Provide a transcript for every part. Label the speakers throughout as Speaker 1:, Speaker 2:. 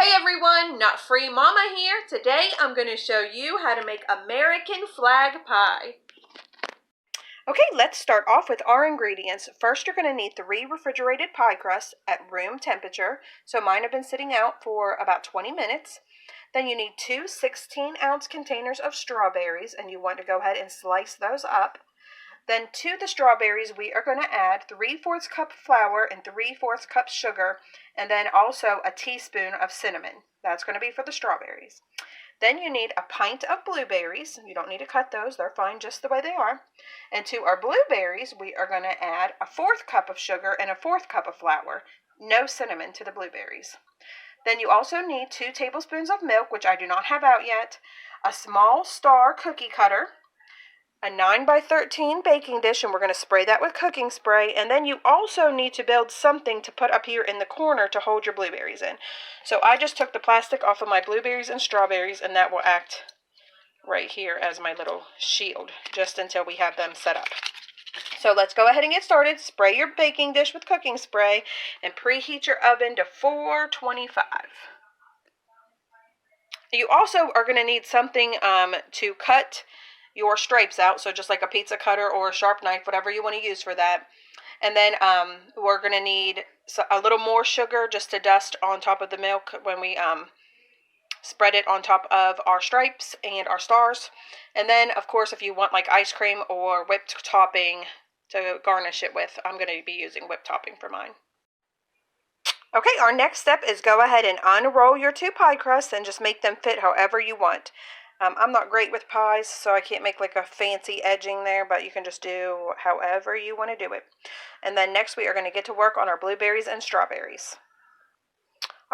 Speaker 1: Hey everyone, Not Free Mama here. Today I'm going to show you how to make American flag pie. Okay, let's start off with our ingredients. First, you're going to need 3 refrigerated pie crusts at room temperature. So mine have been sitting out for about 20 minutes. Then you need 2 16-ounce containers of strawberries, and you want to go ahead and slice those up. Then to the strawberries, we are going to add 3/4 cup flour and 3/4 cup sugar, and then also a teaspoon of cinnamon. That's going to be for the strawberries. Then you need a pint of blueberries. You don't need to cut those. They're fine just the way they are. And to our blueberries, we are going to add a 1/4 cup of sugar and a 1/4 cup of flour. No cinnamon to the blueberries. Then you also need 2 tablespoons of milk, which I do not have out yet, a small star cookie cutter, a 9x13 baking dish, and we're going to spray that with cooking spray. And then you also need to build something to put up here in the corner to hold your blueberries in. So I just took the plastic off of my blueberries and strawberries, and that will act right here as my little shield, just until we have them set up. So let's go ahead and get started. Spray your baking dish with cooking spray and preheat your oven to 425. You also are going to need something to cut your stripes out, so just like a pizza cutter or a sharp knife, whatever you want to use for that. And then we're going to need a little more sugar just to dust on top of the milk when we spread it on top of our stripes and our stars. And then, of course, if you want like ice cream or whipped topping to garnish it with, I'm going to be using whipped topping for mine. Okay, our next step is go ahead and unroll your 2 pie crusts and just make them fit however you want. I'm not great with pies, so I can't make like a fancy edging there, but you can just do however you want to do it. And then next we are going to get to work on our blueberries and strawberries.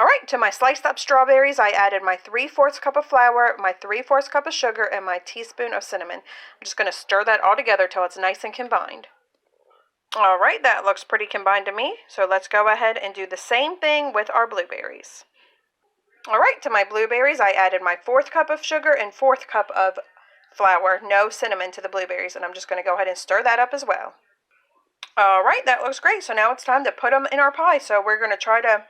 Speaker 1: Alright, to my sliced up strawberries, I added my 3/4 cup of flour, my 3/4 cup of sugar, and my teaspoon of cinnamon. I'm just going to stir that all together till it's nice and combined. Alright, that looks pretty combined to me, so let's go ahead and do the same thing with our blueberries. Alright, to my blueberries, I added my 4th cup of sugar and 4th cup of flour. No cinnamon to the blueberries, and I'm just going to go ahead and stir that up as well. Alright, that looks great. So now it's time to put them in our pie. So we're going to try to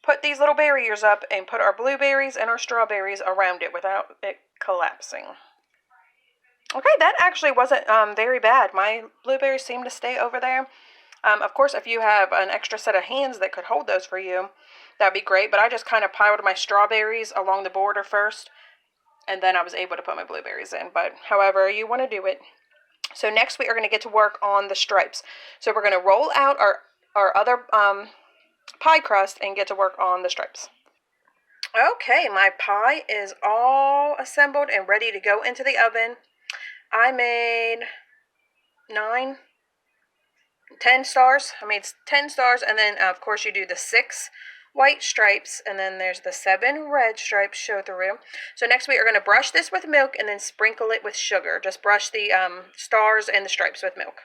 Speaker 1: put these little barriers up and put our blueberries and our strawberries around it without it collapsing. Okay, that actually wasn't very bad. My blueberries seem to stay over there. Of course, if you have an extra set of hands that could hold those for you, that'd be great. But I just kind of piled my strawberries along the border first, and then I was able to put my blueberries in. But however you want to do it. So next we are going to get to work on the stripes. So we're going to roll out our other pie crust and get to work on the stripes. Okay, my pie is all assembled and ready to go into the oven. I made 10 stars. I made 10 stars, and then of course you do the 6 white stripes, and then there's the 7 red stripes show through. So next we are going to brush this with milk and then sprinkle it with sugar. Just brush the stars and the stripes with milk.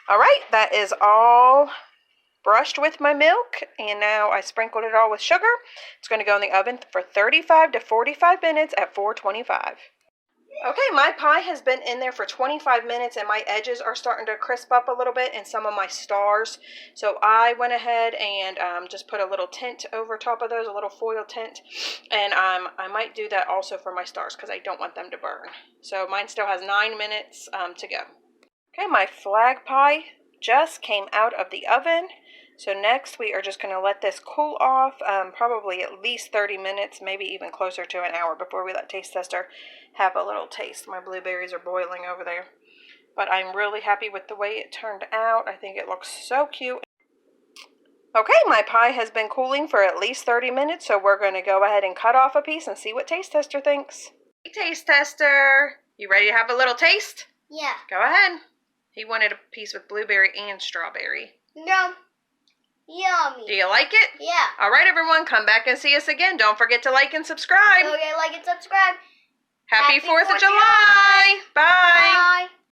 Speaker 1: Alright, that is all brushed with my milk, and now I sprinkled it all with sugar. It's going to go in the oven for 35 to 45 minutes at 425. Okay, my pie has been in there for 25 minutes, and my edges are starting to crisp up a little bit, and some of my stars. So I went ahead and just put a little tint over top of those, a little foil tint. And I might do that also for my stars because I don't want them to burn. So mine still has 9 minutes to go. Okay, my flag pie just came out of the oven. So next we are just going to let this cool off, probably at least 30 minutes, maybe even closer to an hour before we let taste tester have a little taste. My blueberries are boiling over there. But I'm really happy with the way it turned out. I think it looks so cute. Okay, my pie has been cooling for at least 30 minutes, so we're going to go ahead and cut off a piece and see what taste tester thinks. Hey, taste tester, you ready to have a little taste?
Speaker 2: Yeah.
Speaker 1: Go ahead. He wanted a piece with blueberry and strawberry.
Speaker 2: No. Yummy.
Speaker 1: Do you like it?
Speaker 2: Yeah.
Speaker 1: All right, everyone, come back and see us again. Don't forget to like and subscribe.
Speaker 2: Okay, like and subscribe.
Speaker 1: Happy 4th of July. Bye.
Speaker 2: Bye.